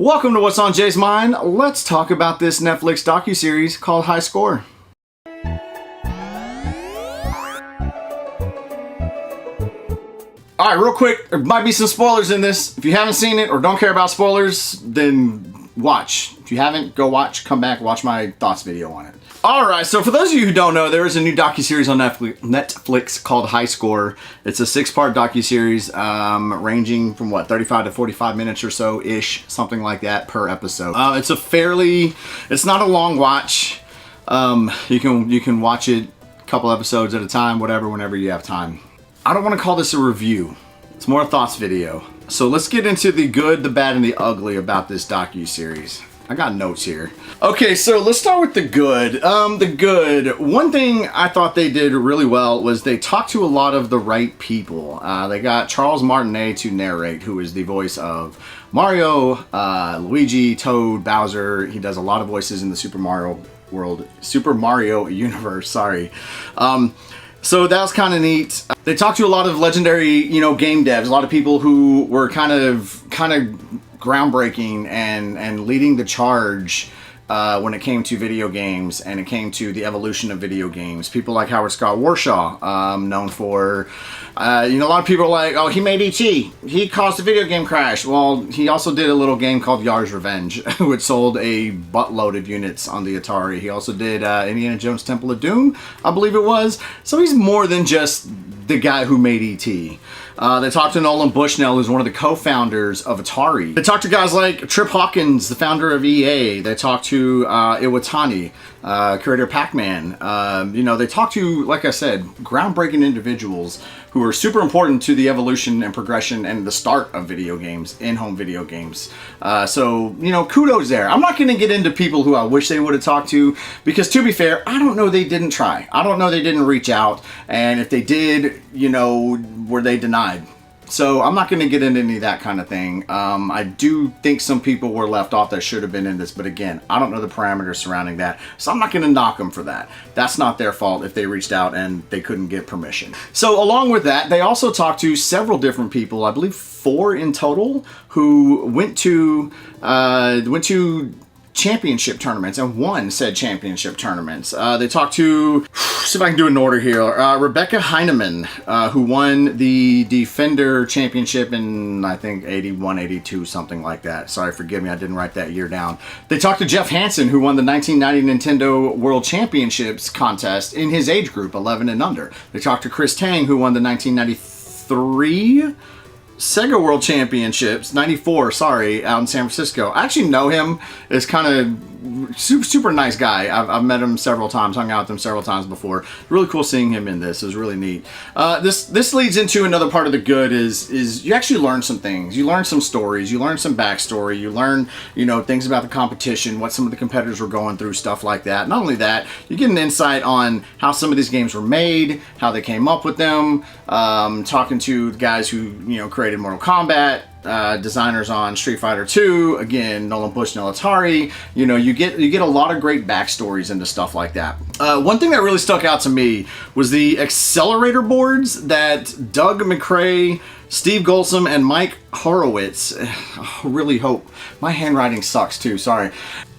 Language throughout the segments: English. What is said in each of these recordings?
Welcome to What's on Jay's Mind. Let's talk about this Netflix docuseries called High Score. Alright, real quick, there might be some spoilers in this. If you haven't seen it or don't care about spoilers, then watch. If you haven't, go watch, come back, watch my thoughts video on it. Alright, so for those of you who don't know, there is a new docuseries on Netflix called High Score. It's a 6-part docuseries ranging from, 35 to 45 minutes or so-ish, something like that per episode. It's not a long watch. You can watch it a couple episodes at a time, whenever you have time. I don't want to call this a review. It's more a thoughts video. So let's get into the good, the bad, and the ugly about this docuseries. I got notes here. Okay, so let's start with the good. The good. One thing I thought they did really well was they talked to a lot of the right people. They got Charles Martinet to narrate, who is the voice of Mario, Luigi, Toad, Bowser. He does a lot of voices in the Super Mario universe, sorry. So that was kind of neat. They talked to a lot of legendary, game devs, a lot of people who were kind of groundbreaking and leading the charge when it came to video games and it came to the evolution of video games. People like Howard Scott Warshaw, known for, a lot of people are like, oh, he made E.T. He caused a video game crash. Well, he also did a little game called Yar's Revenge, which sold a buttload of units on the Atari. He also did Indiana Jones Temple of Doom, I believe it was. So he's more than just the guy who made E.T. They talked to Nolan Bushnell, who's one of the co-founders of Atari. They talked to guys like Trip Hawkins, the founder of EA. They talked to Iwatani, creator of Pac-Man. They talked to, like I said, groundbreaking individuals who are super important to the evolution and progression and the start of video games, in-home video games. So kudos there. I'm not going to get into people who I wish they would have talked to, because to be fair, I don't know they didn't try. I don't know they didn't reach out, and if they did, were they denied? So I'm not going to get into any of that kind of thing. I do think some people were left off that should have been in this, but again, I don't know the parameters surrounding that, so I'm not going to knock them for that. That's not their fault if they reached out and they couldn't get permission. So along with that, they also talked to several different people, I believe 4 in total, who went to championship tournaments and won said championship tournaments. They talked to, see if I can do it in order here, Rebecca Heineman, who won the Defender Championship in, I think, 81, 82, something like that. Sorry, forgive me, I didn't write that year down. They talked to Jeff Hansen, who won the 1990 Nintendo World Championships contest in his age group, 11 and under. They talked to Chris Tang, who won the 1993 Sega World Championships, 94, sorry, out in San Francisco. I actually know him. It's kind of super nice guy. I've met him several times, hung out with him several times before. Really cool seeing him in this. It was really neat. This leads into another part of the good is you actually learn some things. You learn some stories. You learn some backstory. You learn, things about the competition, what some of the competitors were going through, stuff like that. Not only that, you get an insight on how some of these games were made, how they came up with them, talking to the guys who, created Mortal Kombat, designers on Street Fighter 2, again, Nolan Bushnell Atari. You get a lot of great backstories into stuff like that. One thing that really stuck out to me was the accelerator boards that Doug McCrae, Steve Golsom, and Mike Horowitz, I really hope, my handwriting sucks too, sorry.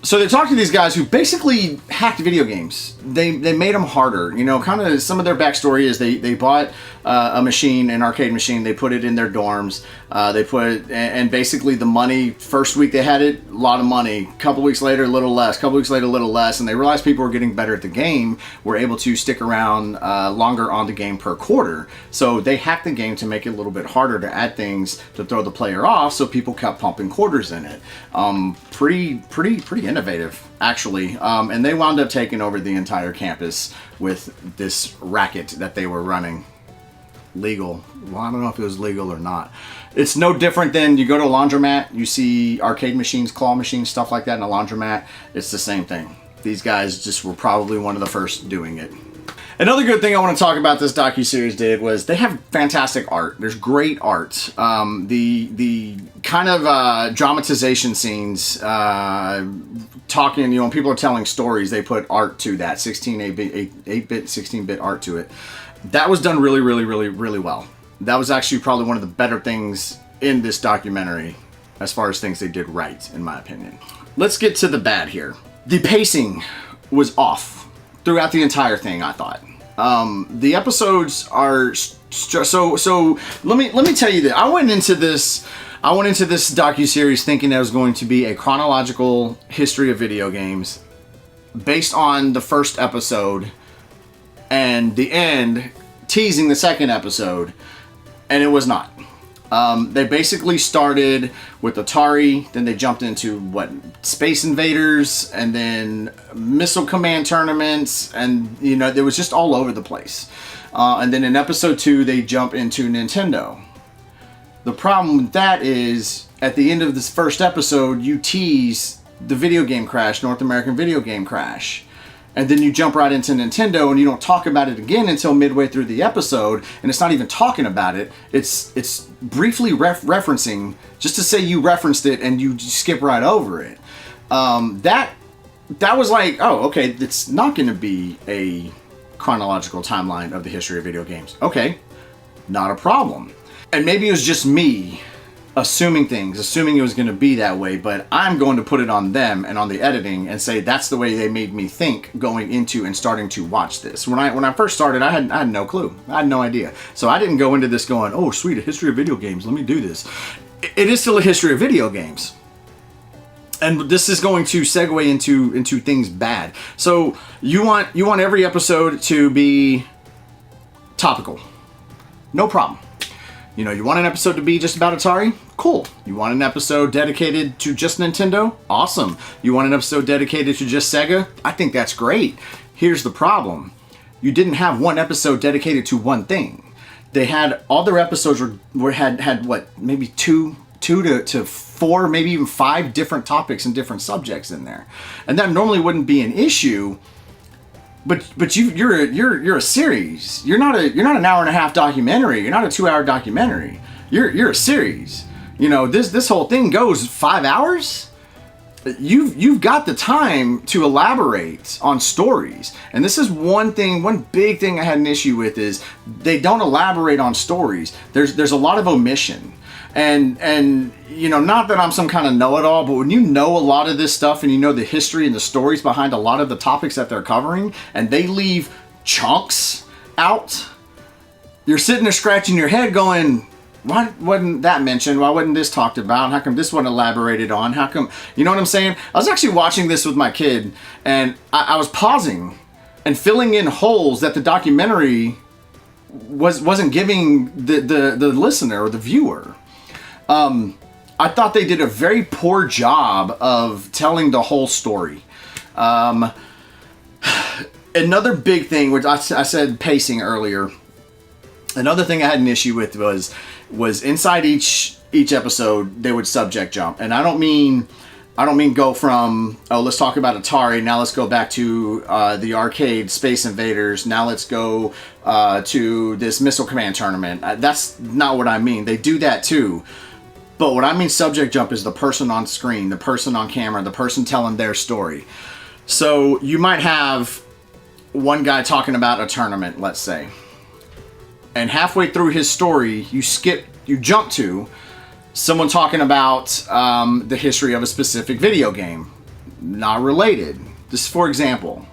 So they talked to these guys who basically hacked video games. They made them harder. Kind of some of their backstory is they bought a machine, an arcade machine. They put it in their dorms. And basically the money, first week they had it, a lot of money. Couple weeks later, a little less. Couple weeks later, a little less. And they realized people were getting better at the game, were able to stick around longer on the game per quarter. So they hacked the game to make it a little bit harder to add things to throw the player off, so people kept pumping quarters in it. Pretty innovative, actually. And they wound up taking over the entire campus with this racket that they were running. Legal. Well, I don't know if it was legal or not. It's no different than you go to a laundromat, you see arcade machines, claw machines, stuff like that in a laundromat. It's the same thing. These guys just were probably one of the first doing it. Another good thing I want to talk about this docuseries did was they have fantastic art. There's great art. The kind of dramatization scenes, talking, when people are telling stories, they put art to that, 8-bit, 16-bit art to it. That was done really well. That was actually probably one of the better things in this documentary. as far as things they did right, in my opinion. Let's get to the bad here. The pacing was off throughout the entire thing, I thought. The episodes are so let me tell you that I went into this docuseries thinking that it was going to be a chronological history of video games based on the first episode and the end teasing the second episode, and it was not. They basically started with Atari, then they jumped into Space Invaders, and then Missile Command tournaments, and it was just all over the place. And then in episode 2, they jump into Nintendo. The problem with that is, at the end of this first episode, you tease the video game crash, North American video game crash. And then you jump right into Nintendo and you don't talk about it again until midway through the episode, and it's not even talking about it. It's briefly referencing, just to say you referenced it, and you skip right over it. That was like, oh, okay, it's not going to be a chronological timeline of the history of video games. Okay, not a problem. And maybe it was just me assuming it was going to be that way, but I'm going to put it on them and on the editing and say that's the way they made me think going into and starting to watch this. When I first started, I had no clue. I had no idea. So I didn't go into this going, oh sweet, a history of video games, let me do this. It is still a history of video games. And this is going to segue into things bad. So you want every episode to be topical. No problem. You want an episode to be just about Atari? Cool. You want an episode dedicated to just Nintendo? Awesome. You want an episode dedicated to just Sega? I think that's great. Here's the problem. You didn't have one episode dedicated to one thing. They had, all their episodes had what, maybe two to four, maybe even 5 different topics and different subjects in there. And that normally wouldn't be an issue. But you're a series. You're not an hour and a half documentary. You're not a 2-hour documentary. You're a series. This whole thing goes 5 hours. You've got the time to elaborate on stories. And this is one big thing I had an issue with is they don't elaborate on stories. There's a lot of omission. And not that I'm some kind of know-it-all, but when you know a lot of this stuff and you know the history and the stories behind a lot of the topics that they're covering, and they leave chunks out, you're sitting there scratching your head going, why wasn't that mentioned? Why wasn't this talked about? How come this wasn't elaborated on? How come, you know what I'm saying? I was actually watching this with my kid, and I was pausing and filling in holes that the documentary wasn't giving the listener or the viewer. I thought they did a very poor job of telling the whole story. Another big thing, which I said pacing earlier, another thing I had an issue with was inside each episode they would subject jump. And I don't mean go from, oh, let's talk about Atari, now let's go back to the arcade Space Invaders, now let's go to this Missile Command tournament. That's not what I mean. They do that too. But what I mean subject jump is the person on screen, the person on camera, the person telling their story. So you might have one guy talking about a tournament, let's say. And halfway through his story, you jump to someone talking about the history of a specific video game. Not related. Just for example.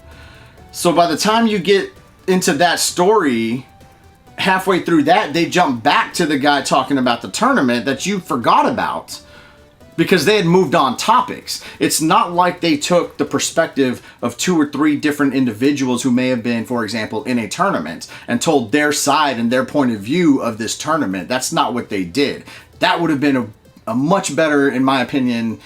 So by the time you get into that story, halfway through that, they jump back to the guy talking about the tournament that you forgot about because they had moved on topics. It's not like they took the perspective of 2 or 3 different individuals who may have been, for example, in a tournament and told their side and their point of view of this tournament. That's not what they did. That would have been a much better, in my opinion,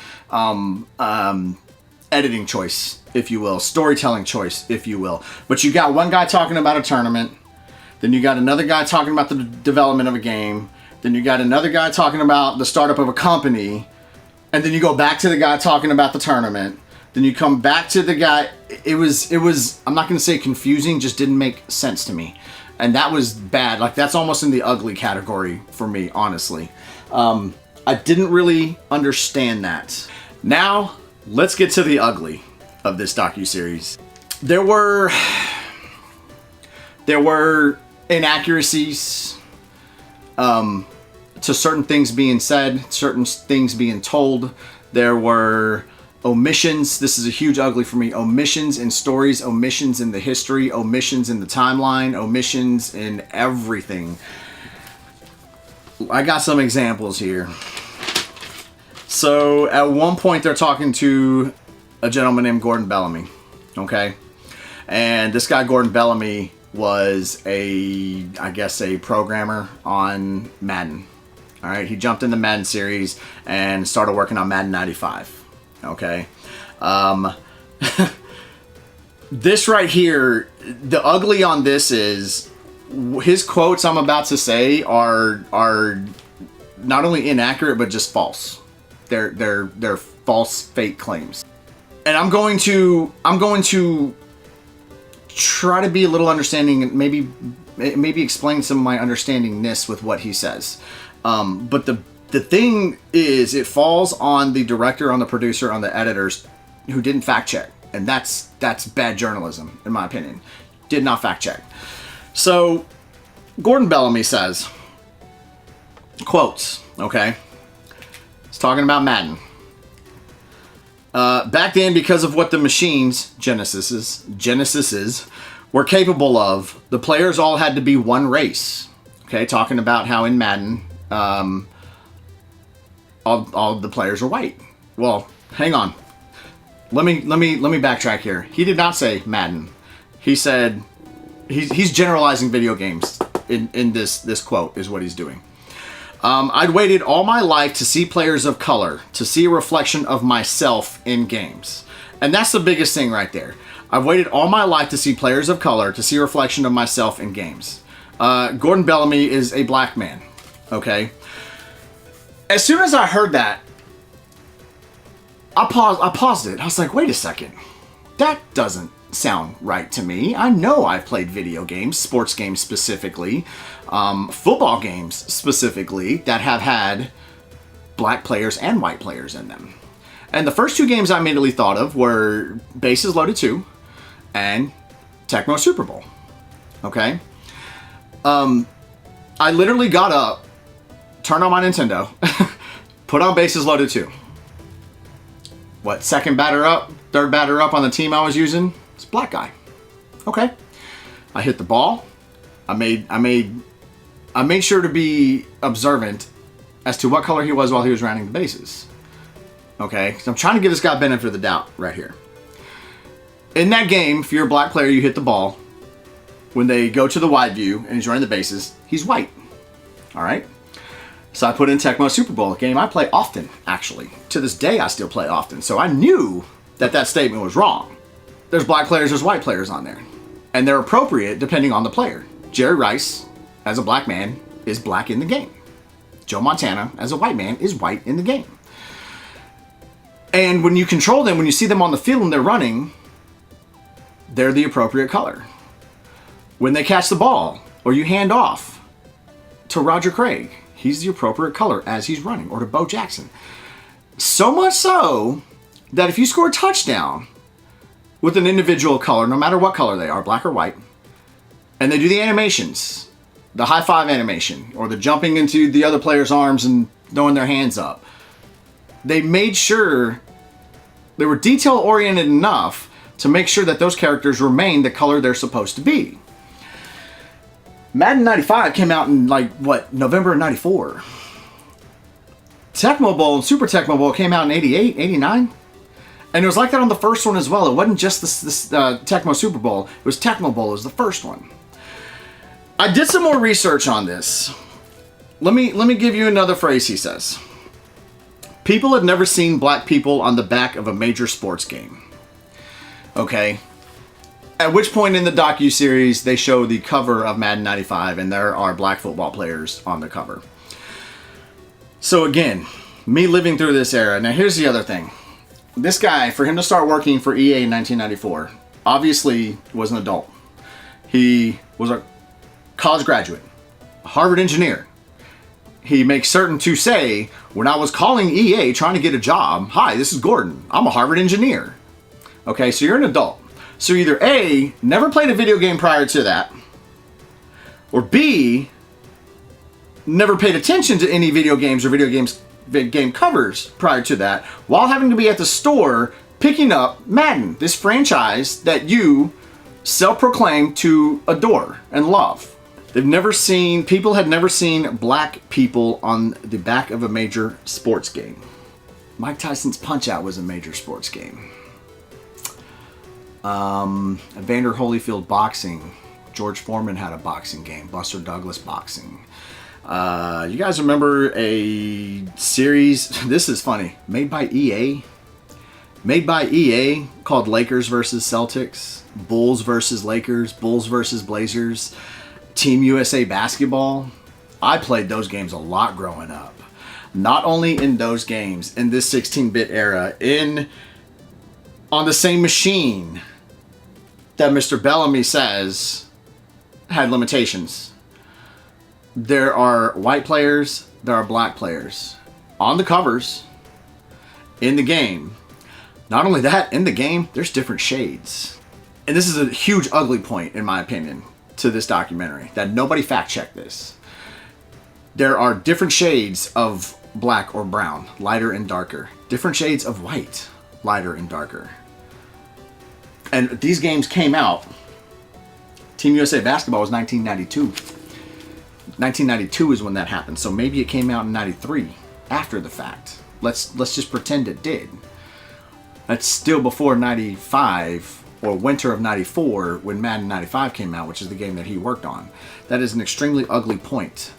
editing choice, if you will, storytelling choice, if you will. But you got one guy talking about a tournament, then you got another guy talking about the development of a game, then you got another guy talking about the startup of a company, and then you go back to the guy talking about the tournament, then you come back to the guy. It was I'm not going to say confusing, just didn't make sense to me. And that was bad. Like, that's almost in the ugly category for me, honestly. I didn't really understand that. Now, let's get to the ugly of this docuseries. There were inaccuracies, to certain things being said, certain things being told. There were omissions. This is a huge ugly for me. Omissions in stories, omissions in the history, omissions in the timeline, omissions in everything. I got some examples here. So at one point they're talking to a gentleman named Gordon Bellamy, okay? And this guy Gordon Bellamy was I guess a programmer on Madden. All right, he jumped in the Madden series and started working on Madden 95, okay? This right here, the ugly on this is his quotes I'm about to say are not only inaccurate but just false. They're false, fake claims. And I'm going to try to be a little understanding and maybe explain some of my understandingness with what he says. But the thing is, it falls on the director, on the producer, on the editors who didn't fact check. And that's bad journalism, in my opinion. Did not fact check. So, Gordon Bellamy says, quotes, okay? He's talking about Madden. Back then, because of what the machines, Genesises, were capable of, the players all had to be one race. Okay, talking about how in Madden, all the players are white. Well, hang on. Let me backtrack here. He did not say Madden. He said he's generalizing video games in this quote is what he's doing. I'd waited all my life to see players of color, to see a reflection of myself in games. And that's the biggest thing right there. I've waited all my life to see players of color, to see a reflection of myself in games. Gordon Bellamy is a black man, okay? As soon as I heard that, I paused it. I was like, wait a second. That doesn't sound right to me. I know I've played video games, sports games specifically, football games specifically, that have had black players and white players in them. And the first two games I immediately thought of were Bases Loaded 2 and Tecmo Super Bowl. Okay? I literally got up, turned on my Nintendo, put on Bases Loaded 2. What, second batter up, third batter up on the team I was using? It's a black guy. Okay. I hit the ball. I made sure to be observant as to what color he was while he was rounding the bases. Okay, so I'm trying to give this guy benefit of the doubt right here. In that game, if you're a black player, you hit the ball. When they go to the wide view and he's running the bases, he's white. All right. So I put in Tecmo Super Bowl, a game I play often, actually. To this day, I still play often. So I knew that statement was wrong. There's black players, there's white players on there. And they're appropriate depending on the player. Jerry Rice, as a black man, is black in the game. Joe Montana, as a white man, is white in the game. And when you control them, when you see them on the field and they're running, they're the appropriate color. When they catch the ball, or you hand off to Roger Craig, he's the appropriate color as he's running, or to Bo Jackson. So much so that if you score a touchdown with an individual color, no matter what color they are, black or white, and they do the animations, the high five animation, or the jumping into the other player's arms and throwing their hands up, they made sure they were detail oriented enough to make sure that those characters remain the color they're supposed to be. Madden 95 came out in November of 94. Tecmo Bowl, Super Tecmo Bowl came out in 88, 89. And it was like that on the first one as well. It wasn't just this Tecmo Super Bowl. It was Tecmo Bowl was the first one. I did some more research on this. Let me give you another phrase he says. People have never seen black people on the back of a major sports game. Okay. At which point in the docuseries, they show the cover of Madden 95, and there are black football players on the cover. So again, me living through this era. Now here's the other thing. This guy, for him to start working for EA in 1994, obviously was an adult. He was a college graduate, a Harvard engineer. He makes certain to say, when I was calling EA trying to get a job, hi, this is Gordon. I'm a Harvard engineer. Okay, so you're an adult. So either A, never played a video game prior to that, or B, never paid attention to any video games or game covers prior to that, while having to be at the store picking up Madden, this franchise that you self-proclaim to adore and love. People had never seen black people on the back of a major sports game. Mike Tyson's Punch-Out was a major sports game. Evander Holyfield boxing. George Foreman had a boxing game. Buster Douglas boxing. You guys remember a series, this is funny, made by EA called Lakers versus Celtics, Bulls versus Lakers, Bulls versus Blazers, Team USA basketball. I played those games a lot growing up. Not only in those games, in this 16-bit era, on the same machine that Mr. Bellamy says had limitations. There are white players, there are black players on the covers in the game. Not only that, in the game, there's different shades. And this is a huge ugly point, in my opinion, to this documentary, that nobody fact-checked this. There are different shades of black or brown, lighter and darker. Different shades of white, lighter and darker. And these games came out. Team USA Basketball was 1992. 1992 is when that happened, so maybe it came out in 93 after the fact. Let's just pretend it did. That's still before 95 or winter of 94 when Madden 95 came out, which is the game that he worked on. That is an extremely ugly point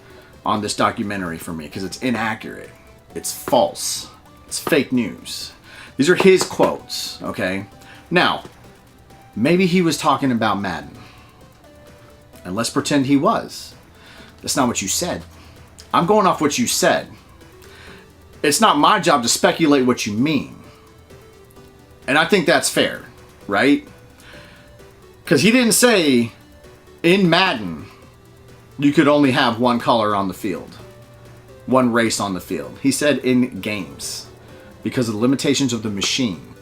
on this documentary for me because it's inaccurate. It's false. It's fake news. These are his quotes, okay? Now, maybe he was talking about Madden. And let's pretend he was. That's not what you said. I'm going off what you said. It's not my job to speculate what you mean. And I think that's fair, right? Because he didn't say in Madden you could only have one color on the field, one race on the field. He said in games because of the limitations of the machine.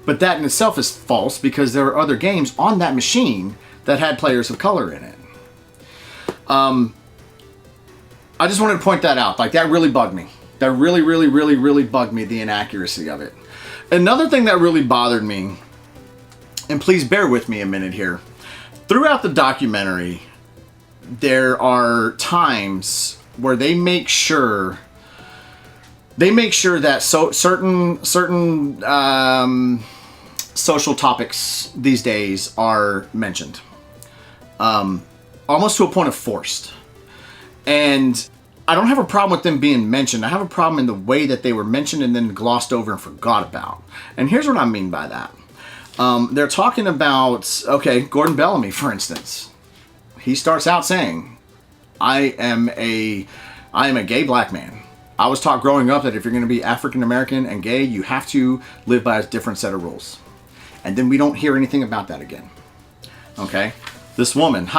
But that in itself is false because there are other games on that machine that had players of color in it. I just wanted to point that out. Like, that really bugged me. That really bugged me, the inaccuracy of it. Another thing that really bothered me, and please bear with me a minute here, throughout the documentary, there are times where they make sure that certain social topics these days are mentioned, almost to a point of forced. And I don't have a problem with them being mentioned. I have a problem in the way that they were mentioned and then glossed over and forgot about. And here's what I mean by that. They're talking about, okay, Gordon Bellamy, for instance. He starts out saying, I am a gay black man. I was taught growing up that if you're going to be African American and gay, you have to live by a different set of rules. And then we don't hear anything about that again. Okay? This woman,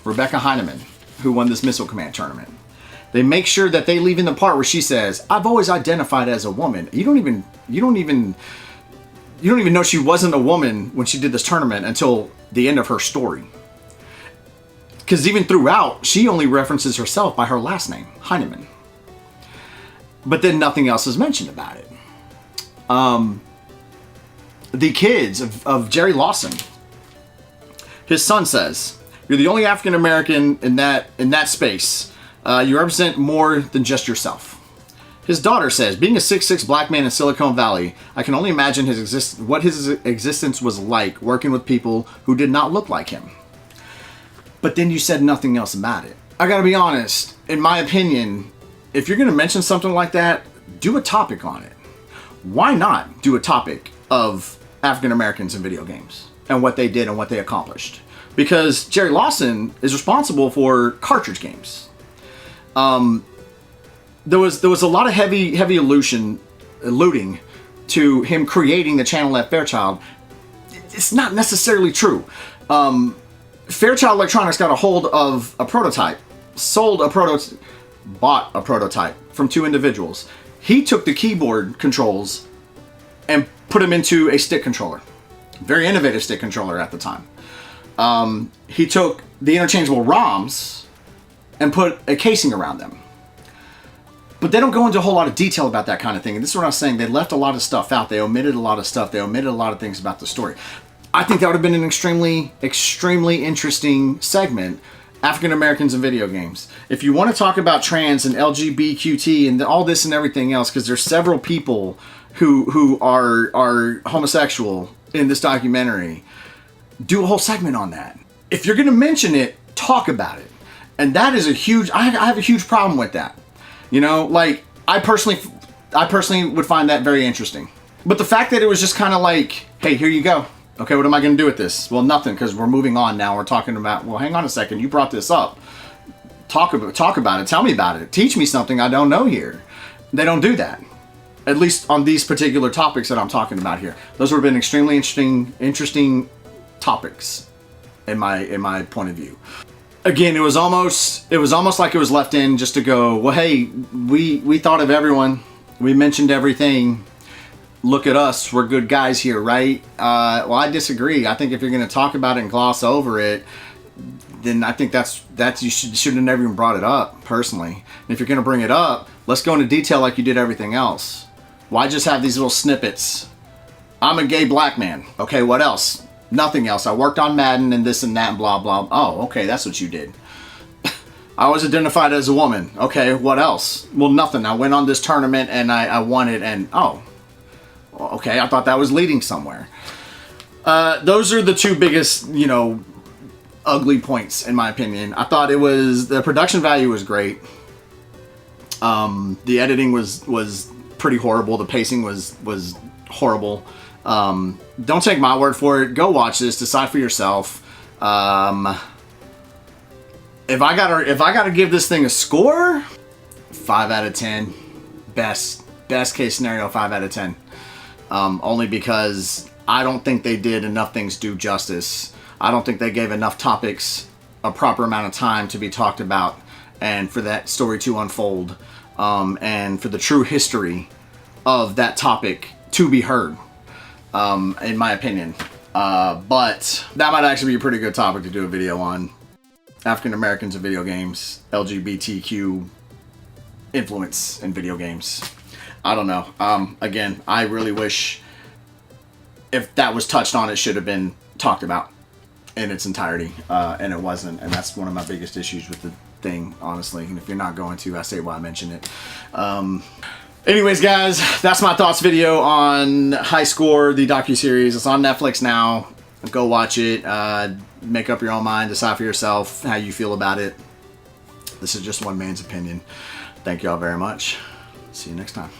Rebecca Heineman, who won this Missile Command tournament. They make sure that they leave in the part where she says, I've always identified as a woman. You don't even know she wasn't a woman when she did this tournament until the end of her story. Because even throughout, she only references herself by her last name, Heineman. But then nothing else is mentioned about it. The kids of Jerry Lawson, his son says, you're the only African American in that space. You represent more than just yourself. His daughter says, being a 6'6" black man in Silicon Valley, I can only imagine what his existence was like working with people who did not look like him. But then you said nothing else about it. I gotta be honest, in my opinion, if you're gonna mention something like that, do a topic on it. Why not do a topic of African Americans in video games and what they did and what they accomplished? Because Jerry Lawson is responsible for cartridge games. There was a lot of heavy alluding to him creating the channel at Fairchild. It's not necessarily true. Fairchild Electronics got a hold of a prototype, bought a prototype from two individuals. He took the keyboard controls and put them into a stick controller. Very innovative stick controller at the time. He took the interchangeable ROMs and put a casing around them. But they don't go into a whole lot of detail about that kind of thing. And this is what I was saying. They left a lot of stuff out. They omitted a lot of stuff. They omitted a lot of things about the story. I think that would have been an extremely, extremely interesting segment. African Americans in video games. If you want to talk about trans and LGBTQT and all this and everything else, because there's several people who are homosexual in this documentary, do a whole segment on that. If you're going to mention it, talk about it. And that is a huge, I have a huge problem with that. You know, like, I personally would find that very interesting. But the fact that it was just kind of like, hey, here you go. Okay, what am I going to do with this? Well, nothing, because we're moving on now. We're talking about, well, hang on a second. You brought this up. Talk about it. Tell me about it. Teach me something I don't know here. They don't do that. At least on these particular topics that I'm talking about here. Those would have been extremely interesting topics in my point of view. Again, it was almost like it was left in just to go, well, hey, we thought of everyone. We mentioned everything. Look at us. We're good guys here, right? Well, I disagree. I think if you're going to talk about it and gloss over it, then I think that's you should have never even brought it up, personally. And if you're going to bring it up, let's go into detail like you did everything else. Why just have these little snippets? I'm a gay black man. Okay, what else? Nothing else. I worked on Madden and this and that and blah, blah. Oh, okay, that's what you did. I was identified as a woman. Okay, what else? Well, nothing. I went on this tournament and I won it and, oh, okay, I thought that was leading somewhere. Those are the two biggest, you know, ugly points in my opinion. I thought the production value was great. The editing was pretty horrible. The pacing was horrible. Don't take my word for it. Go watch this. Decide for yourself. If I gotta give this thing a score, 5 out of 10. Best case scenario, 5 out of 10. Only because I don't think they did enough things do justice. I don't think they gave enough topics a proper amount of time to be talked about and for that story to unfold, and for the true history of that topic to be heard, in my opinion. But that might actually be a pretty good topic to do a video on. African Americans in video games, LGBTQ influence in video games. I don't know. Again, I really wish if that was touched on, it should have been talked about in its entirety, and it wasn't. And that's one of my biggest issues with the thing, honestly. And if you're not going to, I say why I mention it. Anyways, guys, that's my thoughts video on High Score, the docuseries. It's on Netflix now. Go watch it. Make up your own mind. Decide for yourself how you feel about it. This is just one man's opinion. Thank you all very much. See you next time.